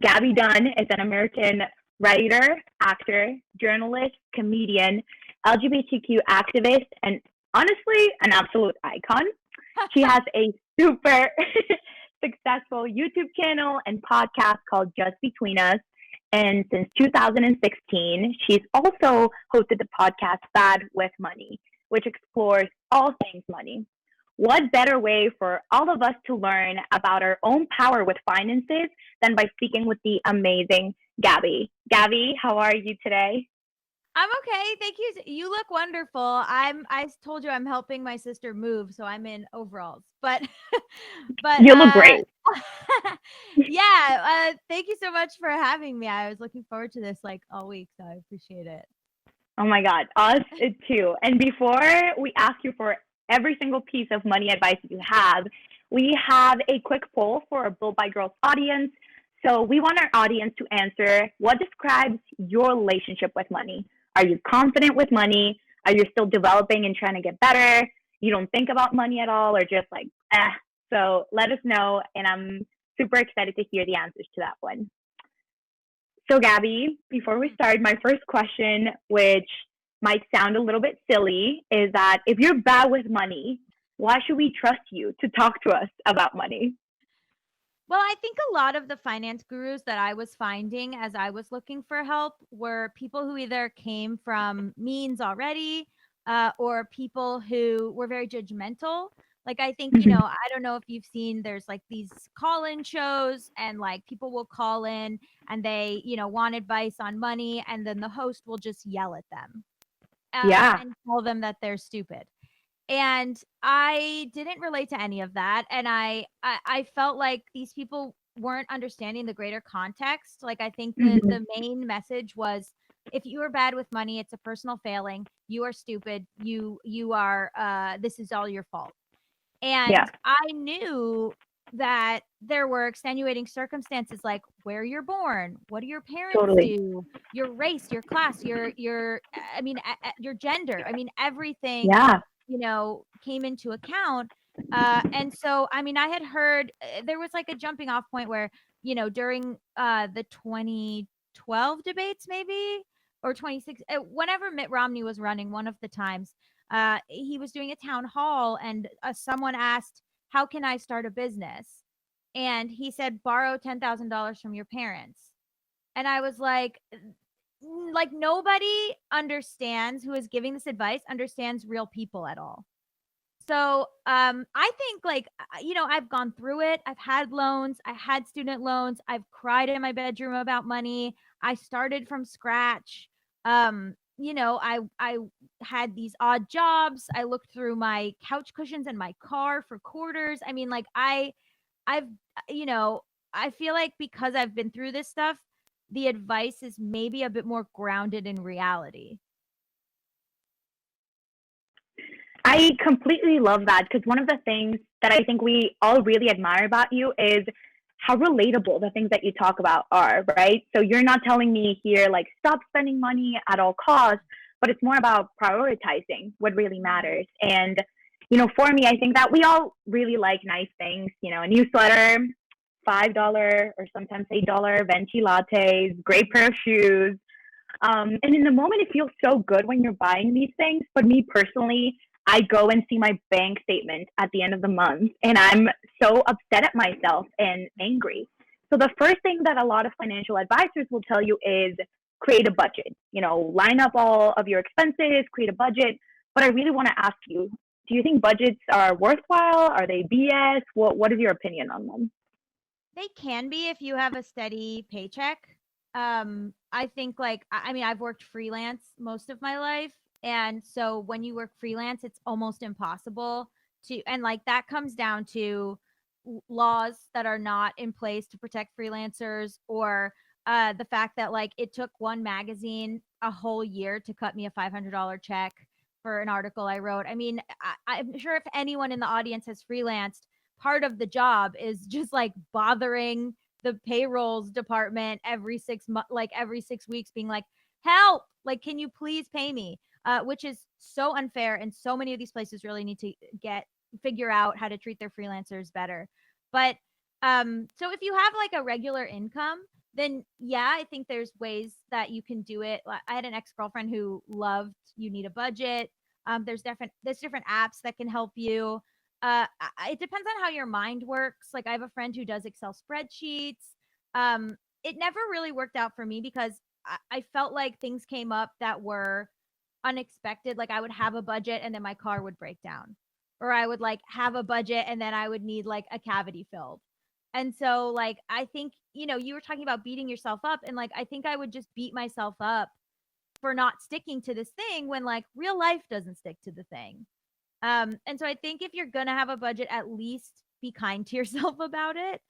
Gaby Dunn is an American writer, actor, journalist, comedian, LGBTQ activist, and honestly, an absolute icon. She has a super successful YouTube channel and podcast called Just Between Us. And since 2016, she's also hosted the podcast Bad with Money, which explores all things money. What better way for all of us to learn about our own power with finances than by speaking with the amazing Gaby? Gaby, how are you today? I'm okay. Thank you. You look wonderful. I told you I'm helping my sister move, so I'm in overalls. But but You look great. yeah, thank you so much for having me. I was looking forward to this like all week, so I appreciate it. Oh my God, us too. And before we ask you for every single piece of money advice you have, we have a quick poll for our Built by Girls audience. So we want our audience to answer what describes your relationship with money. Are you confident with money? Are you still developing and trying to get better? You don't think about money at all, or just like, eh. So let us know, and I'm super excited to hear the answers to that one. So, Gaby, before we start, my first question, which might sound a little bit silly, is that if you're bad with money, why should we trust you to talk to us about money? Well, I think a lot of the finance gurus that I was finding as I was looking for help were people who either came from means already, or people who were very judgmental. Like, I think, Mhm. I don't know if you've seen, there's like these call in shows, and like people will call in and they, want advice on money. And then the host will just yell at them, Yeah, and tell them that they're stupid. And I didn't relate to any of that, and I felt like these people weren't understanding the greater context. Like, I think hmm, the main message was, if you are bad with money, it's a personal failing. You are stupid. You are this is all your fault. yeah, And I knew that there were extenuating circumstances, like where you're born, what do your parents totally. do, your race, your class, your I mean, your gender. I mean, everything, Yeah. came into account. And so, I mean, I had heard, there was like a jumping off point where, during the 2012 debates, maybe, or 26, whenever Mitt Romney was running, one of the times, he was doing a town hall, and someone asked, "How can I start a business?" And he said, "Borrow $10,000 from your parents." And I was like, nobody understands who is giving this advice understands real people at all. So, I think, like, I've gone through it. I've had loans. I had student loans. I've cried in my bedroom about money. I started from scratch. I had these odd jobs. I looked through my couch cushions in my car for quarters. I mean, like, I've, you know, I feel like because I've been through this stuff, the advice is maybe a bit more grounded in reality. I completely love that because one of the things that I think we all really admire about you is how relatable the things that you talk about are, right? So you're not telling me here, like, stop spending money at all costs, but it's more about prioritizing what really matters. And, for me, I think that we all really like nice things, a newsletter, $5 or sometimes $8 venti lattes, great pair of shoes, and in the moment, it feels so good when you're buying these things. But me personally, I go and see my bank statement at the end of the month, and I'm so upset at myself and angry. So the first thing that a lot of financial advisors will tell you is create a budget. Line up all of your expenses, create a budget. But I really want to ask you: do you think budgets are worthwhile? Are they BS? What is your opinion on them? They can be if you have a steady paycheck. I think, like, I mean, I've worked freelance most of my life. And so when you work freelance, it's almost impossible to, and like that comes down to laws that are not in place to protect freelancers, or the fact that like it took one magazine a whole year to cut me a $500 check for an article I wrote. I mean, I'm sure if anyone in the audience has freelanced, part of the job is just like bothering the payrolls department every 6 months, like every 6 weeks, being like, help, like, can you please pay me? Which is so unfair. And so many of these places really need to figure out how to treat their freelancers better. But so if you have like a regular income, then yeah, I think there's ways that you can do it. I had an ex-girlfriend who loved You Need a Budget. There's different apps that can help you. It depends on how your mind works. Like I have a friend who does Excel spreadsheets. It never really worked out for me because I felt like things came up that were unexpected. Like I would have a budget and then my car would break down, or I would like have a budget and then I would need like a cavity filled. And so like I think, you were talking about beating yourself up, and like I think I would just beat myself up for not sticking to this thing when like real life doesn't stick to the thing. And so I think if you're gonna have a budget, at least be kind to yourself about it.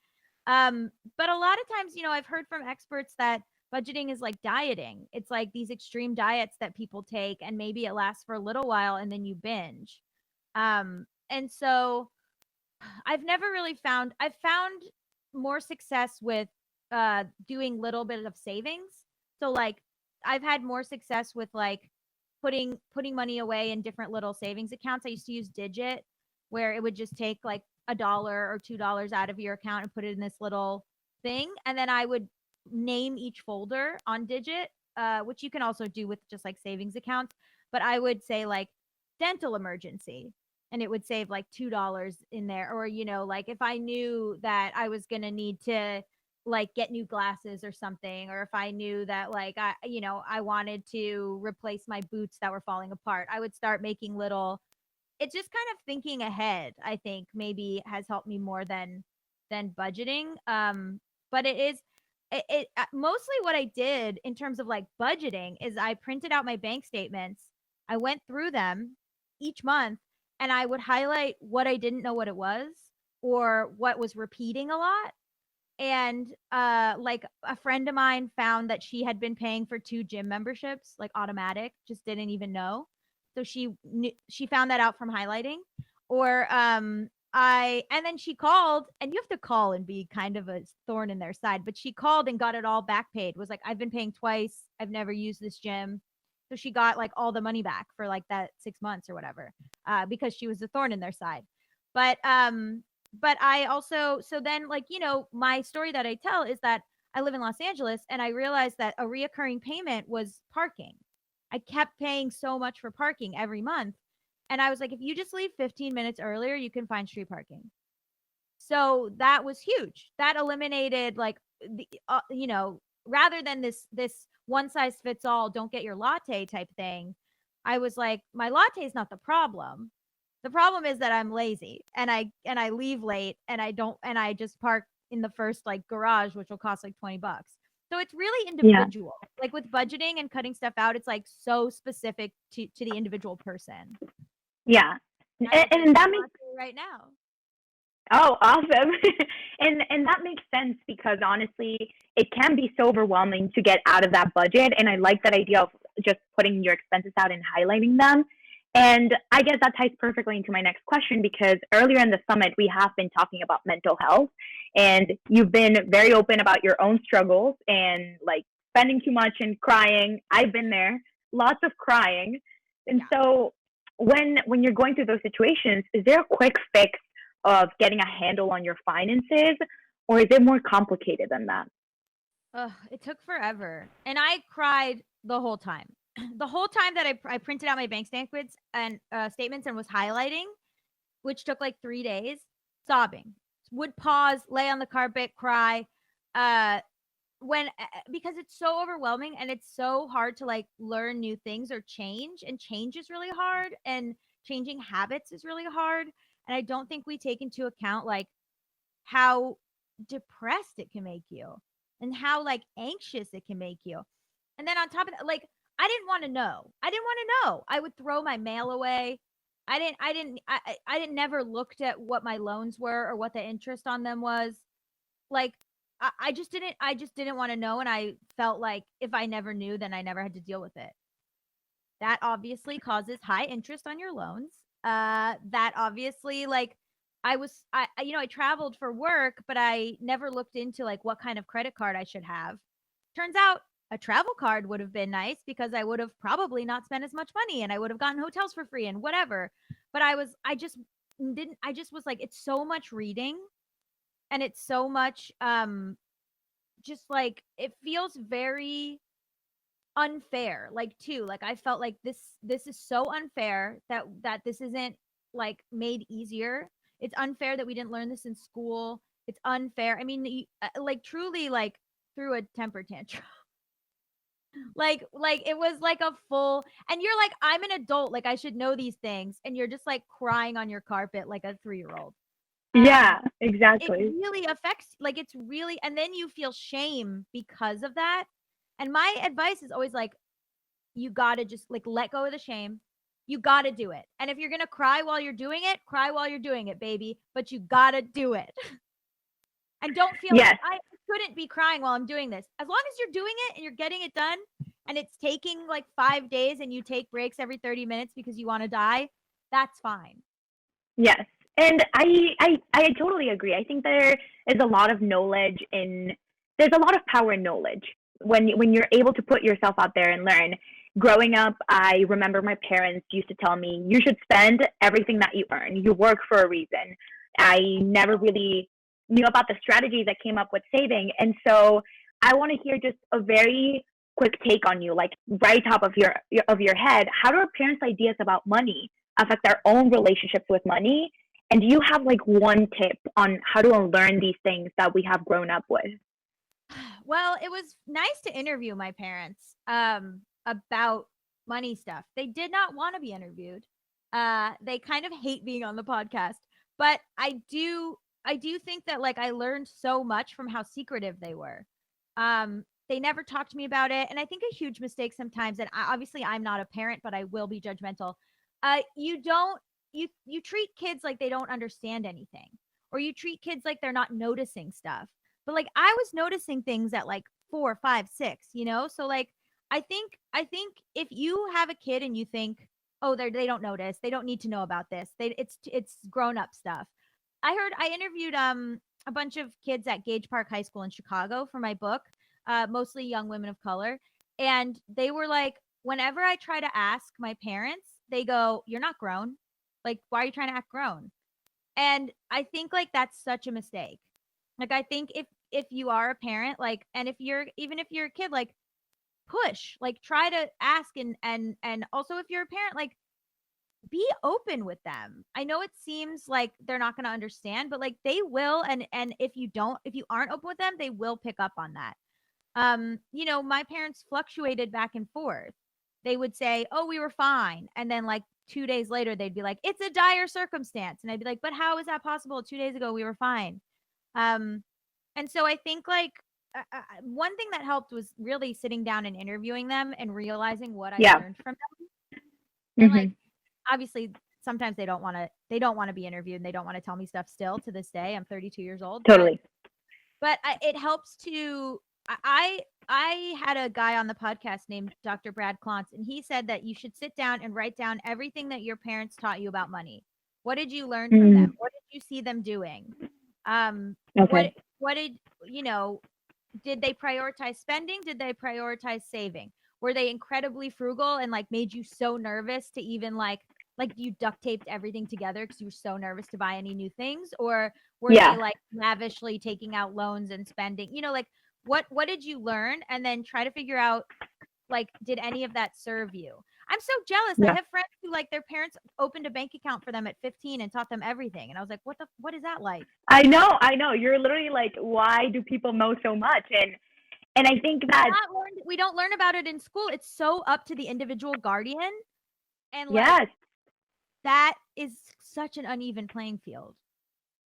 But a lot of times, I've heard from experts that budgeting is like dieting. It's like these extreme diets that people take, and maybe it lasts for a little while and then you binge. And so I've found more success with doing little bit of savings. So like I've had more success with like putting money away in different little savings accounts. I used to use Digit, where it would just take like $1 or $2 out of your account and put it in this little thing, and then I would name each folder on Digit, which you can also do with just like savings accounts. But I would say like dental emergency, and it would save like $2 in there. Or like if I knew that I was gonna need to like get new glasses or something, or if I knew that like I wanted to replace my boots that were falling apart, I would start making little. It's just kind of thinking ahead, I think, maybe has helped me more than budgeting. But mostly what I did in terms of like budgeting is I printed out my bank statements, I went through them each month, and I would highlight what I didn't know what it was, or what was repeating a lot. And like a friend of mine found that she had been paying for 2 gym memberships, like automatic, just didn't even know. So she found that out from highlighting. Or I and then she called, and you have to call and be kind of a thorn in their side, but she called and got it all back paid. Was like, I've been paying twice, I've never used this gym. So she got like all the money back for like that 6 months or whatever, because she was a thorn in their side. But I also, so then like, my story that I tell is that I live in Los Angeles, and I realized that a reoccurring payment was parking. I kept paying so much for parking every month. And I was like, if you just leave 15 minutes earlier, you can find street parking. So that was huge. That eliminated like rather than this one size fits all, don't get your latte type thing. I was like, my latte is not the problem. The problem is that I'm lazy, and I leave late, and I just park in the first like garage, which will cost like $20. So it's really Yeah. individual. Like with budgeting and cutting stuff out, it's like so specific to the individual person. Yeah. I will drink And my that makes latte right now. Oh, awesome. And that makes sense because honestly, it can be so overwhelming to get out of that budget. And I like that idea of just putting your expenses out and highlighting them. And I guess that ties perfectly into my next question because earlier in the summit, we have been talking about mental health, and you've been very open about your own struggles and like spending too much and crying. I've been there, lots of crying. And Yeah. so when you're going through those situations, is there a quick fix of getting a handle on your finances, or is it more complicated than that? Ugh, it took forever. And I cried the whole time. The whole time that I printed out my bank statements and was highlighting, which took like 3 days, sobbing. Would pause, lay on the carpet, cry. Uh, because it's so overwhelming, and it's so hard to like learn new things or change, and change is really hard, and changing habits is really hard. And I don't think we take into account like how depressed it can make you, and how like anxious it can make you. And then on top of that, like I didn't want to know. I would throw my mail away. I didn't never looked at what my loans were or what the interest on them was. Like I just didn't want to know, and I felt like if I never knew, then I never had to deal with it. That obviously causes high interest on your loans. That obviously like I traveled for work, but I never looked into like what kind of credit card I should have. Turns out a travel card would have been nice because I would have probably not spent as much money, and I would have gotten hotels for free and whatever. But I just was like, it's so much reading, and it's so much just like it feels very unfair. Like too, like I felt like this is so unfair that this isn't like made easier. It's unfair that we didn't learn this in school. It's unfair. I mean, like truly like threw a temper tantrum. Like it was like a full, and you're like, I'm an adult, like I should know these things, and you're just like crying on your carpet like a 3-year-old. Yeah, It exactly. really affects, like it's really, and then you feel shame because of that. And my advice is always like, you gotta just like let go of the shame. You gotta do it. And if you're gonna cry while you're doing it, cry while you're doing it, baby. But you gotta do it. And don't feel like Yes, I couldn't be crying while I'm doing this. As long as you're doing it and you're getting it done and it's taking like 5 days and you take breaks every 30 minutes because you want to die, that's fine. yes. And I totally agree. I think there is a lot of knowledge in there's a lot of power in knowledge when you're able to put yourself out there and learn. Growing up, I remember my parents used to tell me, you should spend everything that you earn. You work for a reason. I never really knew about the strategies that came up with saving. And so I want to hear just a very quick take on you, like right top of your head. How do our parents' ideas about money affect their own relationships with money? And do you have like one tip on how to unlearn these things that we have grown up with? Well, it was nice to interview my parents about money stuff. They did not want to be interviewed. They kind of hate being on the podcast, but I do think that like I learned so much from how secretive they were. They never talked to me about it, and I think a huge mistake sometimes, and obviously I'm not a parent, but I will be judgmental. You don't you treat kids like they don't understand anything, or you treat kids like they're not noticing stuff. But like I was noticing things at like 4, 5, 6, you know? So like I think if you have a kid and you think, oh, they don't notice, they don't need to know about this. It's grown up stuff. I interviewed a bunch of kids at Gage Park High School in Chicago for my book, mostly young women of color. And they were like, whenever I try to ask my parents, they go, you're not grown. Like, why are you trying to act grown? And I think like that's such a mistake. Like I think if you are a parent, like, and if you're even if you're a kid, like push, like try to ask, and also if you're a parent, like be open with them. I know it seems like they're not going to understand, but like they will, and if you aren't open with them, they will pick up on that. My parents fluctuated back and forth. They would say, "Oh, we were fine." And then like 2 days later they'd be like, "It's a dire circumstance." And I'd be like, "But how is that possible? 2 days ago we were fine." Um and so I think like one thing that helped was really sitting down and interviewing them and realizing what I Yeah. learned from them. And like Hmm. obviously sometimes they don't want to be interviewed and they don't want to tell me stuff still to this day. I'm 32 years old, but Totally. it helps to I had a guy on the podcast named Dr. Brad Klontz, and he said that you should sit down and write down everything that your parents taught you about money. What did you learn from Mm, them? What did you see them doing? Um, what okay. what did did they prioritize spending? Did they prioritize saving? Were they incredibly frugal and like made you so nervous to even like you duct taped everything together because you were so nervous to buy any new things? Or were they Yeah. like lavishly taking out loans and spending? Like what did you learn? And then try to figure out like did any of that serve you? I'm so jealous. I Yeah. have friends who like their parents opened a bank account for them at 15 and taught them everything. And I was like, what is that like? I know. I know. You're literally like, why do people know so much? And I think that We don't learn about it in school. It's so up to the individual guardian, and like yes, that is such an uneven playing field.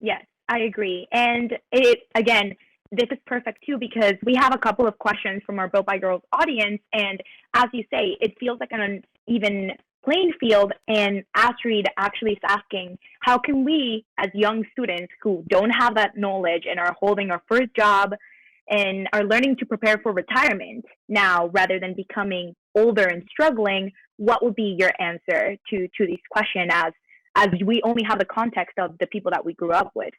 yes, I agree. And it again, this is perfect too because we have a couple of questions from our Built by Girls audience, and as you say, it feels like an uneven playing field. And Astrid actually is asking, how can we, as young students who don't have that knowledge and are holding our first job and are learning to prepare for retirement now, rather than becoming older and struggling, what would be your answer to this question as we only have the context of the people that we grew up with?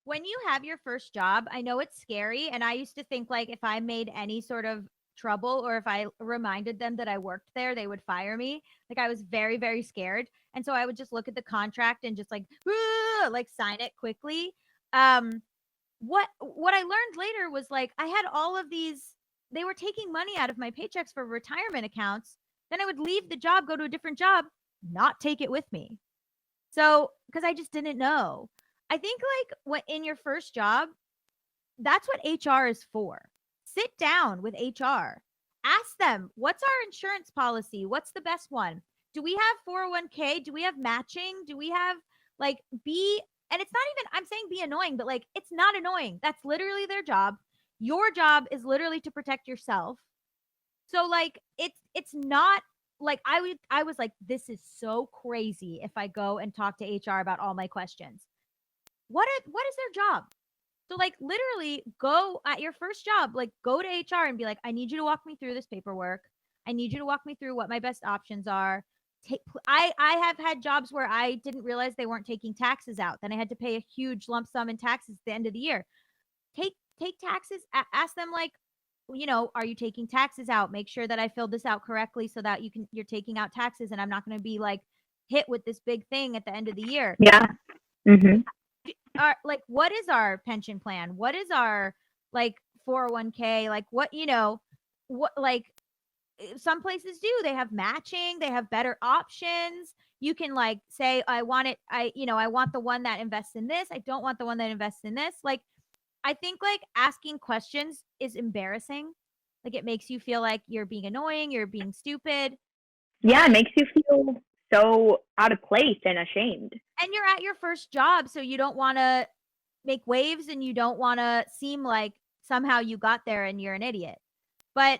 When you have your first job, I know it's scary, and I used to think like if I made any sort of trouble or if I reminded them that I worked there, they would fire me. Like I was very, very scared. And so I would just look at the contract and just like sign it quickly. Um what I learned later was like I had all of these, they were taking money out of my paychecks for retirement accounts. Then I would leave the job, go to a different job, not take it with me. So, because I just didn't know. I think like what in your first job, that's what HR is for. Sit down with HR. Ask them, what's our insurance policy? What's the best one? Do we have 401k? Do we have matching? Do we have like be, and it's not even, I'm saying be annoying, but like it's not annoying. That's literally their job. Your job is literally to protect yourself. So like it's not like I was like, this is so crazy if I go and talk to HR about all my questions. What is their job? So like literally go at your first job, like go to HR and be like, I need you to walk me through this paperwork. I need you to walk me through what my best options are. I have had jobs where I didn't realize they weren't taking taxes out. Then I had to pay a huge lump sum in taxes at the end of the year. Take taxes, ask them like, are you taking taxes out? Make sure that I filled this out correctly so that you're taking out taxes and I'm not going to be like hit with this big thing at the end of the year. Yeah. Mm-hmm. Like what is our pension plan? What is our like 401k? Like what, what like some places do, they have matching, they have better options. You can like say, I want the one that invests in this. I don't want the one that invests in this. Like, I think like asking questions is embarrassing. Like it makes you feel like you're being annoying, you're being stupid. Yeah, it makes you feel so out of place and ashamed. And you're at your first job, so you don't want to make waves and you don't want to seem like somehow you got there and you're an idiot. But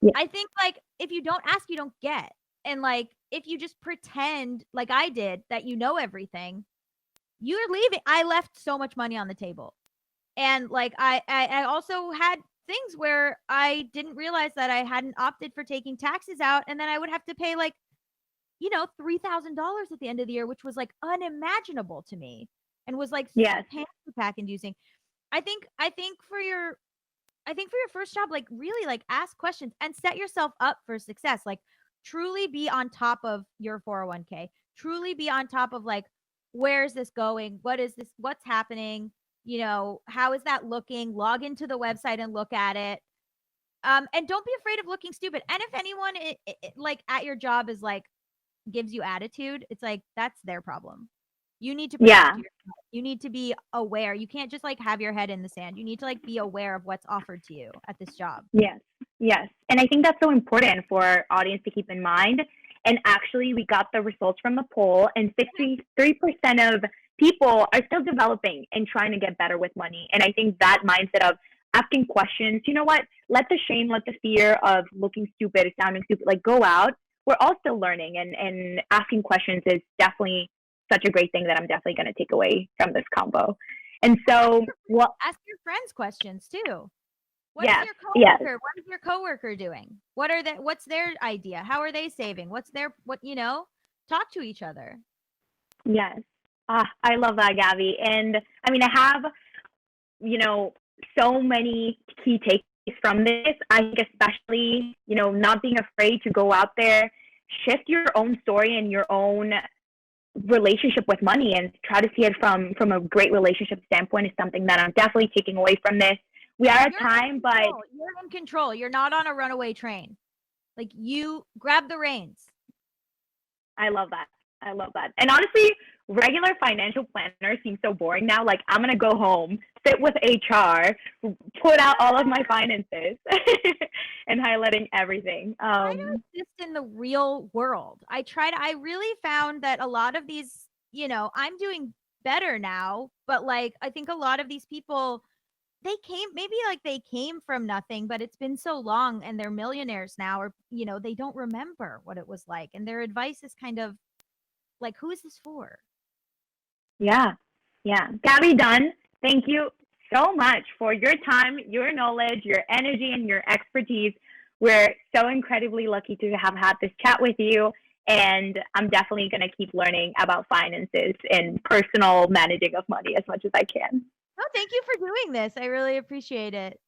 yeah. I think like if you don't ask, you don't get. And like if you just pretend like I did that you know everything, you're leaving. I left so much money on the table. And like I also had things where I didn't realize that I hadn't opted for taking taxes out, and then I would have to pay like, $3,000 at the end of the year, which was like unimaginable to me, and was like so panic attack inducing. I think for your first job, like really like ask questions and set yourself up for success. Like truly be on top of your 401k. Truly be on top of like, where is this going? What is this? What's happening? How is that looking? Log into the website and look at it. And don't be afraid of looking stupid. And if anyone like at your job is like gives you attitude, it's like that's their problem. You need to protect yourself. You need to be aware. You can't just like have your head in the sand. You need to like be aware of what's offered to you at this job. Yes. And I think that's so important for our audience to keep in mind. And actually, we got the results from the poll, and 63% of people are still developing and trying to get better with money. And I think that mindset of asking questions, you know what? Let the shame, let the fear of looking stupid, sounding stupid, like go out. We're all still learning, and asking questions is definitely such a great thing that I'm definitely going to take away from this combo. And so, ask your friends questions too. What is your coworker doing? What's their idea? How are they saving? Talk to each other. Yes. I love that, Gabby. And I mean, I have, so many key takeaways from this. I think especially, not being afraid to go out there, shift your own story and your own relationship with money, and try to see it from a great relationship standpoint is something that I'm definitely taking away from this. We are at time, but you're in control. You're not on a runaway train. Like you grab the reins. I love that. And honestly, regular financial planners seem so boring now. Like I'm going to go home, sit with HR, put out all of my finances and highlighting everything. I don't exist in the real world. I really found that a lot of these, I'm doing better now, but like, I think a lot of these people, they came from nothing, but it's been so long and they're millionaires now, or, they don't remember what it was like. And their advice is kind of like, who is this for? Yeah. Gaby Dunn, thank you so much for your time, your knowledge, your energy, and your expertise. We're so incredibly lucky to have had this chat with you. And I'm definitely going to keep learning about finances and personal managing of money as much as I can. Oh, thank you for doing this. I really appreciate it.